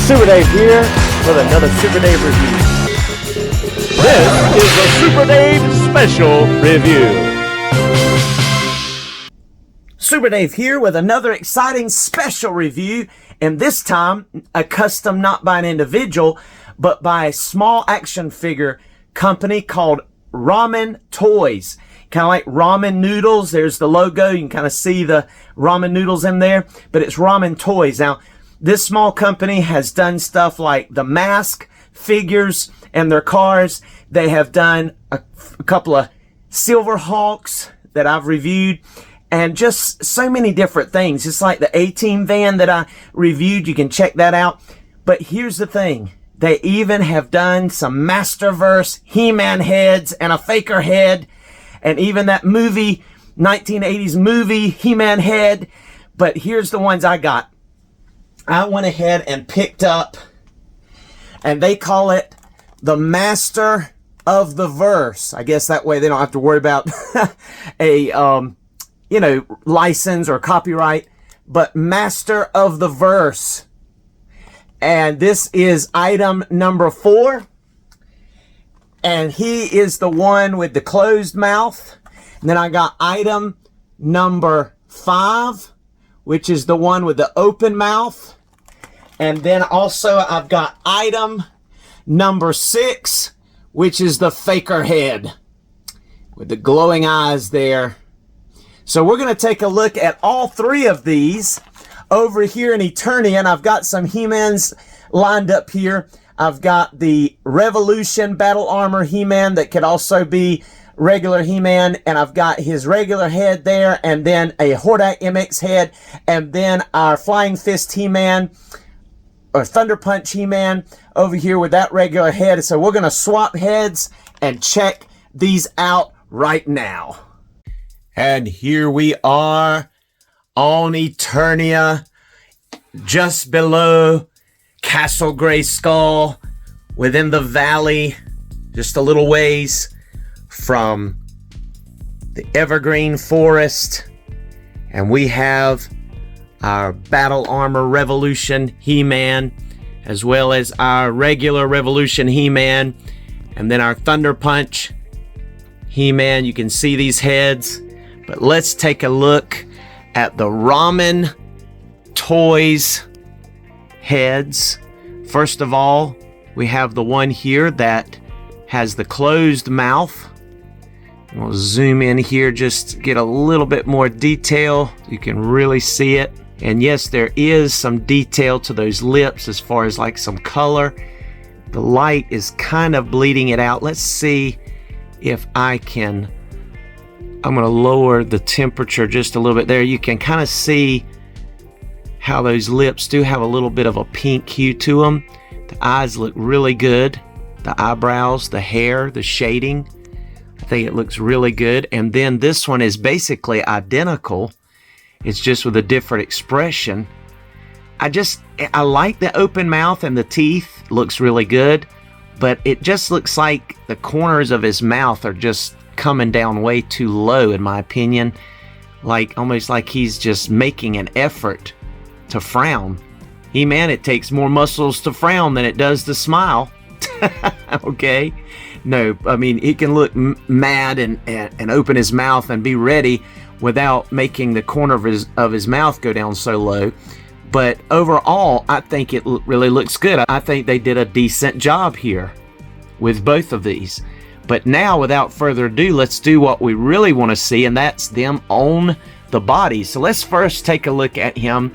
Super Dave here with another Super Dave review. This is a Super Dave special review. Super Dave here with another exciting special review, and this time a custom not by an individual, but by a small action figure company called Ramen Toys. Kind of like ramen noodles. There's the logo. You can kind of see the ramen noodles in there, but it's Ramen Toys. Now, this small company has done stuff like the mask, figures, and their cars. They have done a couple of Silver Hawks that I've reviewed, and just so many different things. It's like the A-Team van that I reviewed. You can check that out. But here's the thing. They even have done some Masterverse He-Man heads and a Faker head, and even that movie, 1980s movie He-Man head. But here's the ones I got. I went ahead and picked up, and they call it the Master of the Verse. I guess that way they don't have to worry about a, license or copyright, but Master of the Verse. And this is item number 4. And he is the one with the closed mouth. And then I got item number 5, which is the one with the open mouth. And then also I've got item number 6, which is the Faker head with the glowing eyes there. So we're going to take a look at all 3 of these over here in Eternia. And I've got some He-Mans lined up here. I've got the Revolution Battle Armor He-Man that could also be regular He-Man, and I've got his regular head there, and then a Hordak MX head, and then our Flying Fist He-Man, or Thunder Punch He-Man over here with that regular head. So we're going to swap heads and check these out right now. And here we are on Eternia, just below Castle Grayskull, within the valley, just a little ways from the Evergreen Forest. And we have our Battle Armor Revolution He-Man, as well as our regular Revolution He-Man, and then our Thunder Punch He-Man. You can see these heads, but let's take a look at the Ramen Toys heads. First of all, we have the one here that has the closed mouth. We'll zoom in here just to get a little bit more detail. You can really see it. And yes, there is some detail to those lips as far as like some color. The light is kind of bleeding it out. Let's see if I can. I'm going to lower the temperature just a little bit there. You can kind of see how those lips do have a little bit of a pink hue to them. The eyes look really good. The eyebrows, the hair, the shading. I think it looks really good. And then this one is basically identical. It's just with a different expression. I like the open mouth, and the teeth looks really good. But it just looks like the corners of his mouth are just coming down way too low, in my opinion. Like almost like he's just making an effort to frown. He-Man, it takes more muscles to frown than it does to smile. Okay? No, I mean, he can look mad and open his mouth and be ready without making the corner of his mouth go down so low. But overall, I think it really looks good. I think they did a decent job here with both of these. But now, without further ado, let's do what we really want to see, and that's them on the body. So let's first take a look at him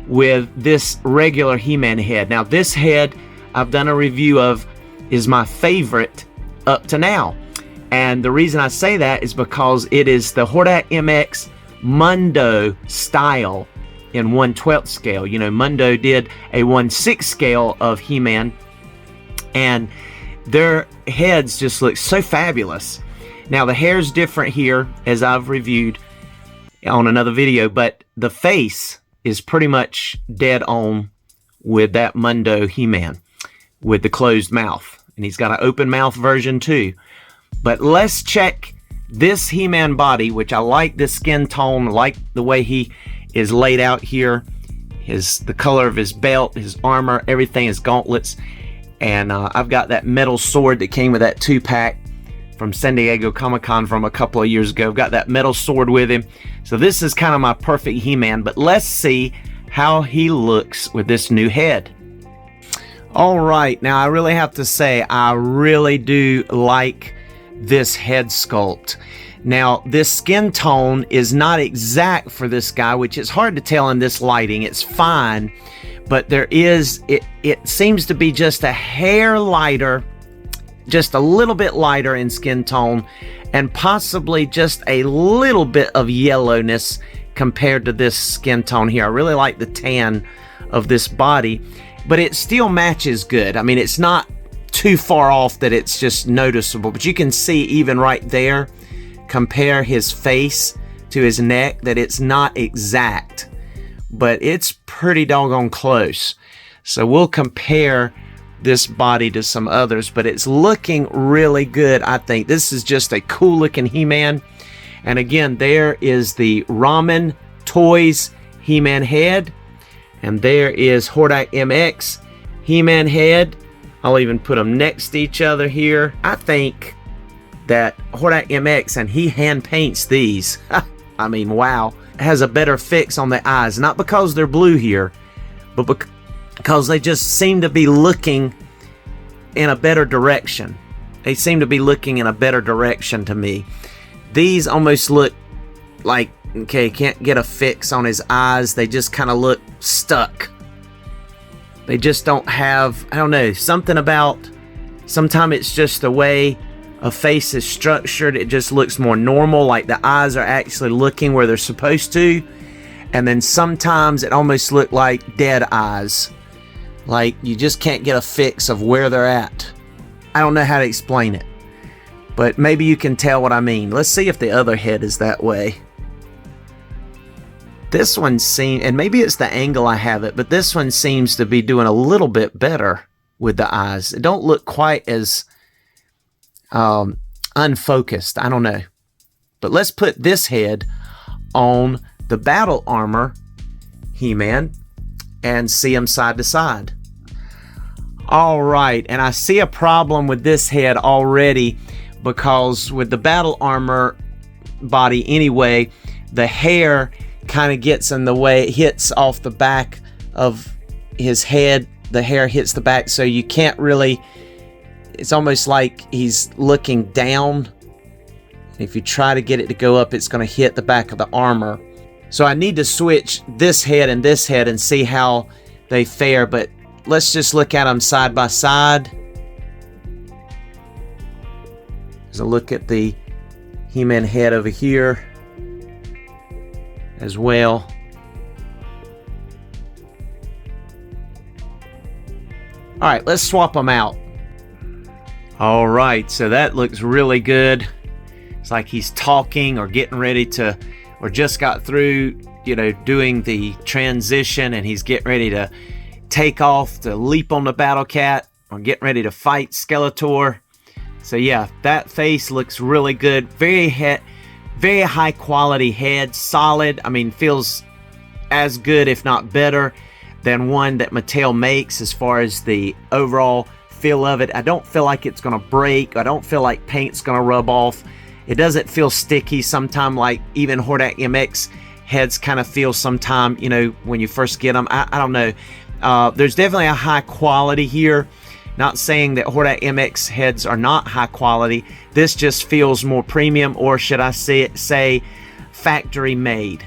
with this regular He-Man head. Now, this head I've done a review of is my favorite up to now. And the reason I say that is because it is the Hordak MX Mundo style in 1/12 scale. You know, Mundo did a 1/6 scale of He-Man, and their heads just look so fabulous. Now, the hair's different here, as I've reviewed on another video, but the face is pretty much dead on with that Mundo He-Man with the closed mouth. And he's got an open mouth version too. But let's check this He-Man body, which I like this skin tone, like the way he is laid out here. the color of his belt, his armor, everything, his gauntlets. And I've got that metal sword that came with that 2-pack from San Diego Comic-Con from a couple of years ago. I've got that metal sword with him. So this is kind of my perfect He-Man, but let's see how he looks with this new head. All right, now I really have to say, I really do like this head sculpt. Now, this skin tone is not exact for this guy, which is hard to tell in this lighting. It's fine, but there is, it seems to be just a hair lighter, just a little bit lighter in skin tone, and possibly just a little bit of yellowness compared to this skin tone here. I really like the tan of this body, but it still matches good. I mean, it's not too far off that it's just noticeable, but you can see even right there, compare his face to his neck, that it's not exact, but it's pretty doggone close. So we'll compare this body to some others, but it's looking really good. I think this is just a cool looking He-Man. And again, there is the Ramen Toys He-Man head, and there is Hordak MX He-Man head. I'll even put them next to each other here. I think that Hordak MX, and he hand paints these. I mean, wow. Has a better fix on the eyes. Not because they're blue here, but because they just seem to be looking in a better direction. They seem to be looking in a better direction to me. These almost look like, okay, can't get a fix on his eyes. They just kind of look stuck. They just don't have, I don't know, something about, sometimes it's just the way a face is structured. It just looks more normal, like the eyes are actually looking where they're supposed to. And then sometimes it almost looks like dead eyes. Like you just can't get a fix of where they're at. I don't know how to explain it, but maybe you can tell what I mean. Let's see if the other head is that way. This one seems, and maybe it's the angle I have it, but this one seems to be doing a little bit better with the eyes. It don't look quite as unfocused. I don't know. But let's put this head on the battle armor He-Man and see them side to side. All right, and I see a problem with this head already, because with the battle armor body anyway, the hair kind of gets in the way. It hits off the back of his head. The hair hits the back, so you can't really, it's almost like he's looking down. If you try to get it to go up, it's going to hit the back of the armor. So I need to switch this head and see how they fare, but let's just look at them side by side. There's a look at the He-Man head over here as well. All right, let's swap them out. All right, so that looks really good. It's like he's talking or getting ready to, or just got through, you know, doing the transition, and he's getting ready to take off to leap on the Battle Cat or getting ready to fight Skeletor. So yeah, that face looks really good. Very high quality head, solid. I mean, feels as good, if not better, than one that Mattel makes as far as the overall feel of it. I don't feel like it's gonna break. I don't feel like paint's gonna rub off. It doesn't feel sticky sometime, like even Hordak MX heads kind of feel sometime, you know, when you first get them. I don't know. There's definitely a high quality here. Not saying that Hordak MX heads are not high quality. This just feels more premium, or should I say factory made.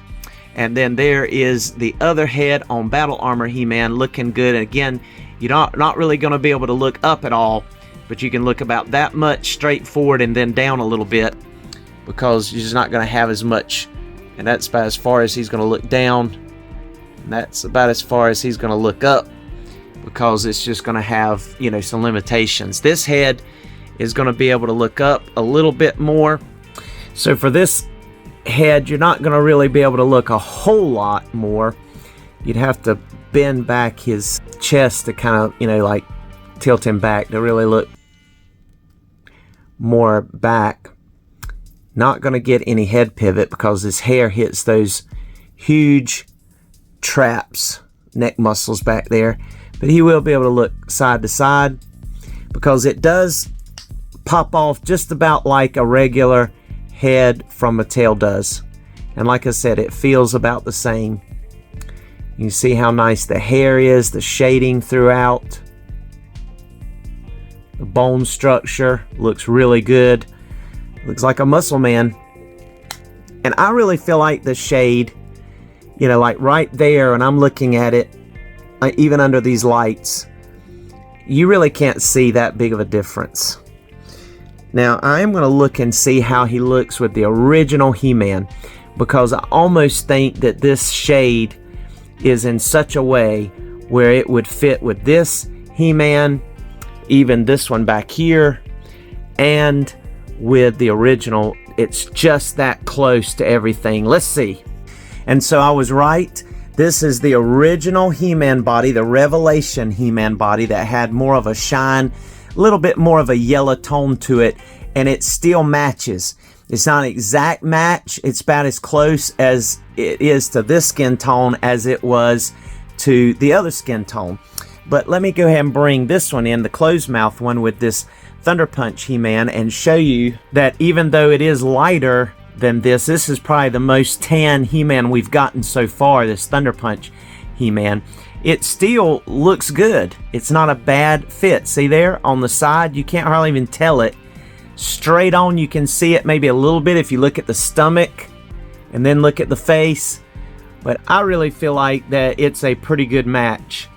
And then there is the other head on Battle Armor He-Man, looking good. And again, you're not really going to be able to look up at all, but you can look about that much straight forward and then down a little bit, because you're just not going to have as much. And that's about as far as he's going to look down. And that's about as far as he's going to look up, because it's just going to have, you know, some limitations. This head is going to be able to look up a little bit more. So for this head, you're not going to really be able to look a whole lot more. You'd have to bend back his chest to kind of, you know, like tilt him back to really look more back. Not going to get any head pivot because his hair hits those huge traps neck muscles back there. But he will be able to look side to side because it does pop off just about like a regular head from a tail does. And like I said, it feels about the same. You see how nice the hair is, the shading throughout. The bone structure looks really good. Looks like a muscle man. And I really feel like the shade, you know, like right there, and I'm looking at it, even under these lights, you really can't see that big of a difference. Now, I am going to look and see how he looks with the original He-Man, because I almost think that this shade is in such a way where it would fit with this He-Man, even this one back here, and with the original. It's just that close to everything. Let's see. And so I was right. This is the original He-Man body, the Revelation He-Man body that had more of a shine, a little bit more of a yellow tone to it, and it still matches. It's not an exact match. It's about as close as it is to this skin tone as it was to the other skin tone. But let me go ahead and bring this one in, the closed mouth one with this Thunder Punch He-Man, and show you that even though it is lighter than this is probably the most tan He-Man we've gotten so far, this Thunder Punch He-Man. It still looks good. It's not a bad fit. See there on the side, you can't hardly even tell it. Straight on, you can see it maybe a little bit if you look at the stomach and then look at the face. But I really feel like that it's a pretty good match.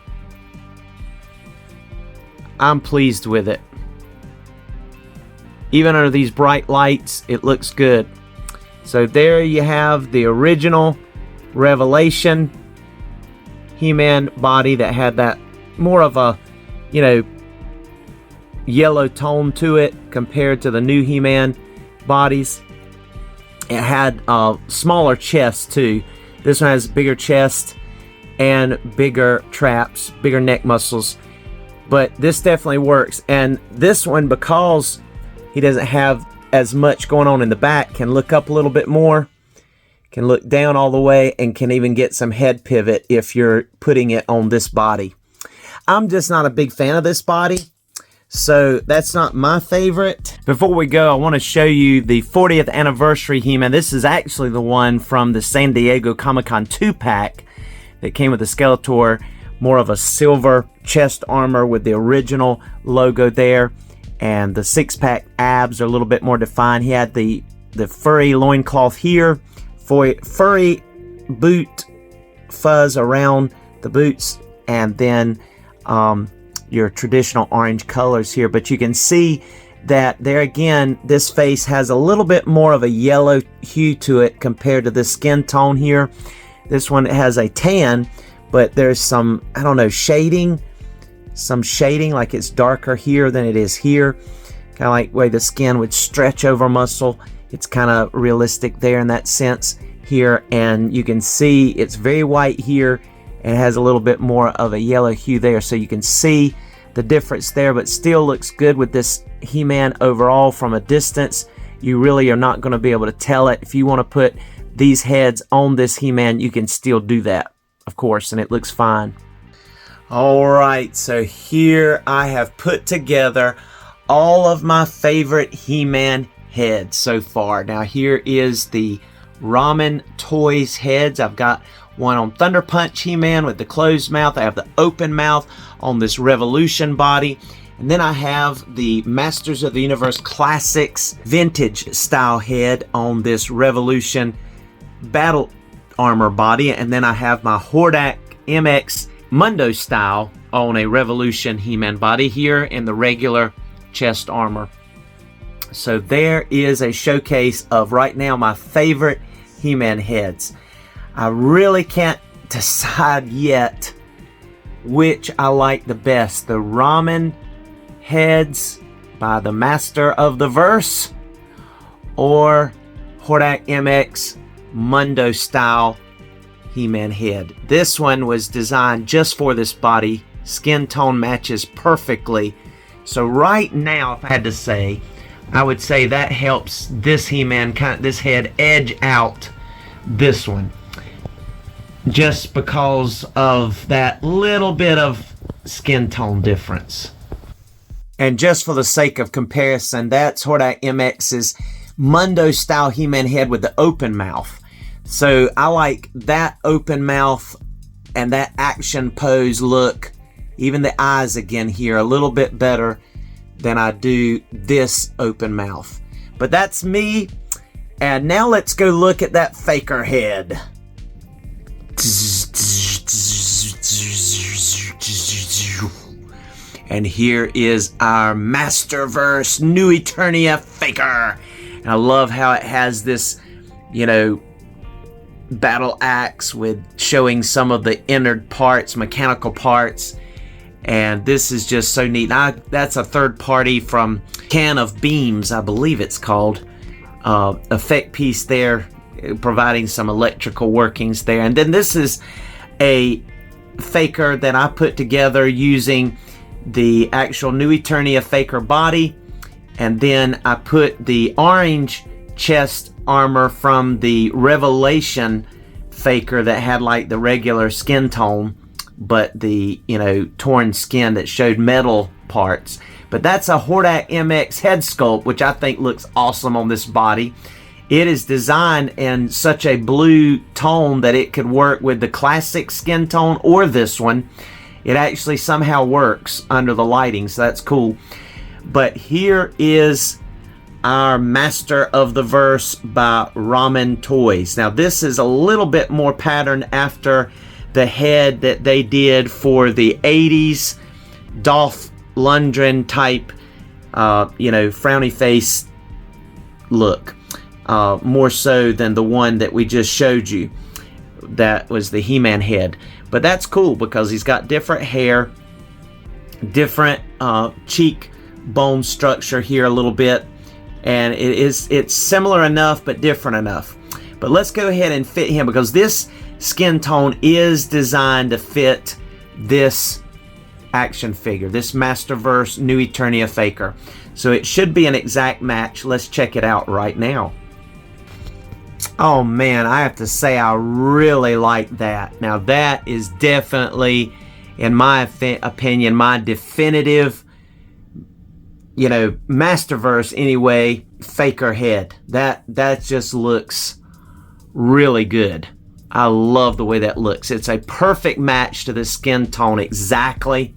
I'm pleased with it. Even under these bright lights, it looks good. So there you have the original Revelation He-Man body that had that more of a, you know, yellow tone to it compared to the new He-Man bodies. It had a smaller chest too. This one has bigger chest and bigger traps, bigger neck muscles. But this definitely works. And this one, because he doesn't have as much going on in the back, can look up a little bit more, can look down all the way, and can even get some head pivot if you're putting it on this body. I'm just not a big fan of this body, so that's not my favorite. Before we go, I want to show you the 40th anniversary He-Man. This is actually the one from the San Diego Comic-Con 2-pack that came with the Skeletor, more of a silver chest armor with the original logo there. And the 6-pack abs are a little bit more defined. He had the furry loincloth here, furry boot fuzz around the boots, and then your traditional orange colors here. But you can see that there again, this face has a little bit more of a yellow hue to it compared to the skin tone here. This one has a tan, but there's some, I don't know, shading. Some shading, like it's darker here than it is here. Kind of like the way the skin would stretch over muscle. It's kind of realistic there in that sense here. And you can see it's very white here. And it has a little bit more of a yellow hue there. So you can see the difference there, but still looks good with this He-Man overall from a distance. You really are not going to be able to tell it. If you want to put these heads on this He-Man, you can still do that, of course, and it looks fine. Alright, so here I have put together all of my favorite He-Man heads so far. Now here is the Ramen Toys heads. I've got one on Thunder Punch He-Man with the closed mouth. I have the open mouth on this Revolution body. And then I have the Masters of the Universe Classics Vintage style head on this Revolution Battle Armor body. And then I have my Hordak MX Mundo style on a Revolution He-Man body here in the regular chest armor. So there is a showcase of right now my favorite He-Man heads. I really can't decide yet which I like the best. The Ramen heads by the Master of the Verse or Hordak MX Mundo style He-Man head. This one was designed just for this body. Skin tone matches perfectly. So right now, if I had to say, I would say that helps this He-Man, this head edge out this one. just because of that little bit of skin tone difference. And just for the sake of comparison, that's Hordak MX's Mundo style He-Man head with the open mouth. So I like that open mouth and that action pose look, even the eyes again here, a little bit better than I do this open mouth. But that's me. And now let's go look at that faker head. And here is our Masterverse New Eternia faker. And I love how it has this, you know, battle axe with showing some of the inner parts, mechanical parts. And this is just so neat. That's a third party from Can of Beams, I believe it's called. Effect piece there, providing some electrical workings there. And then this is a faker that I put together using the actual New Eternia faker body. And then I put the orange chest armor from the Revelation faker that had like the regular skin tone, but the, you know, torn skin that showed metal parts. But that's a Hordak MX head sculpt, which I think looks awesome on this body. It is designed in such a blue tone that it could work with the classic skin tone or this one. It actually somehow works under the lighting, so that's cool. But here is our Master of the Verse by Ramen Toys. Now this is a little bit more patterned after the head that they did for the 80s Dolph Lundgren type, you know, frowny face look. More so than the one that we just showed you. That was the He-Man head. But that's cool because he's got different hair, different cheek bone structure here a little bit. And it's similar enough but different enough. But let's go ahead and fit him because this skin tone is designed to fit this action figure, this Masterverse New Eternia faker. So it should be an exact match. Let's check it out right now. Oh man, I have to say I really like that. Now that is definitely, in my opinion, my definitive, you know, Masterverse anyway, faker head. That just looks really good. I love the way that looks. It's a perfect match to the skin tone exactly.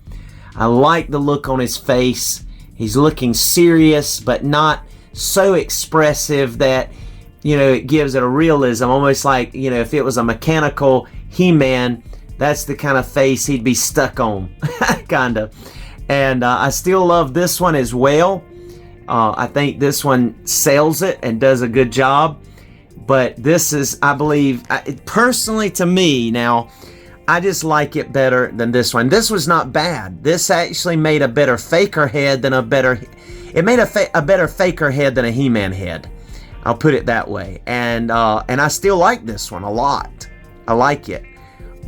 I like the look on his face. He's looking serious, but not so expressive that, you know, it gives it a realism. Almost like, you know, if it was a mechanical He-Man, that's the kind of face he'd be stuck on, kind of. And I still love this one as well. I think this one sells it and does a good job. But this is, I believe, personally to me now, I just like it better than this one. This was not bad. This actually made a better faker head than it made a better faker head than a He-Man head. I'll put it that way. And I still like this one a lot. I like it.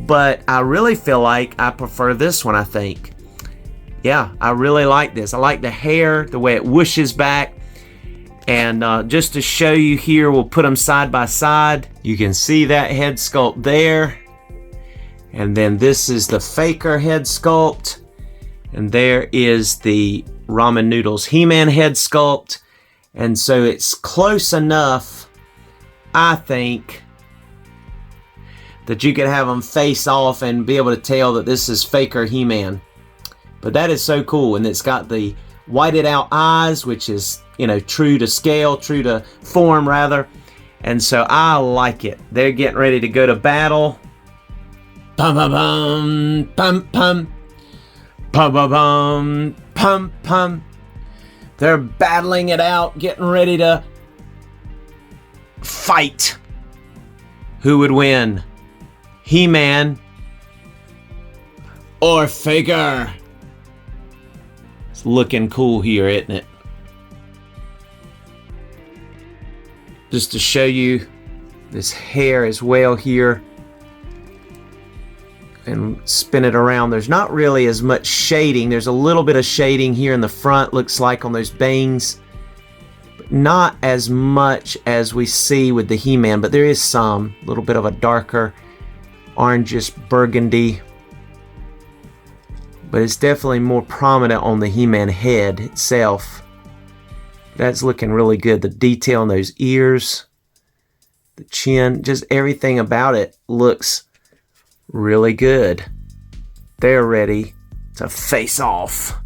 But I really feel like I prefer this one, I think. Yeah, I really like this. I like the hair, the way it whooshes back. And just to show you here, we'll put them side by side. You can see that head sculpt there. And then this is the faker head sculpt. And there is the Ramen Noodles He-Man head sculpt. And so it's close enough, I think, that you could have them face off and be able to tell that this is faker He-Man. But that is so cool. And it's got the whited out eyes, which is, you know, true to scale, true to form rather. And so I like it. They're getting ready to go to battle. Pum pum pum pum pum pum pum pum pum pum. They're battling it out, getting ready to fight. Who would win? He-Man or Faker? It's looking cool here, isn't it? Just to show you this hair as well here. And spin it around. There's not really as much shading. There's a little bit of shading here in the front, looks like on those bangs. But not as much as we see with the He-Man, but there is some. A little bit of a darker orangish burgundy. But it's definitely more prominent on the He-Man head itself. That's looking really good. The detail on those ears, the chin, just everything about it looks really good. They're ready to face off.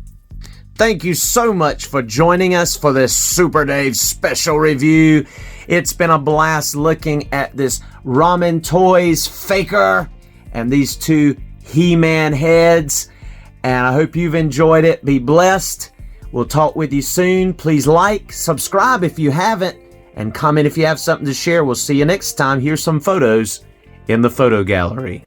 Thank you so much for joining us for this Super Dave special review. It's been a blast looking at this Ramen Toys Faker and these two He-Man heads. And I hope you've enjoyed it. Be blessed. We'll talk with you soon. Please like, subscribe if you haven't, and comment if you have something to share. We'll see you next time. Here's some photos in the photo gallery.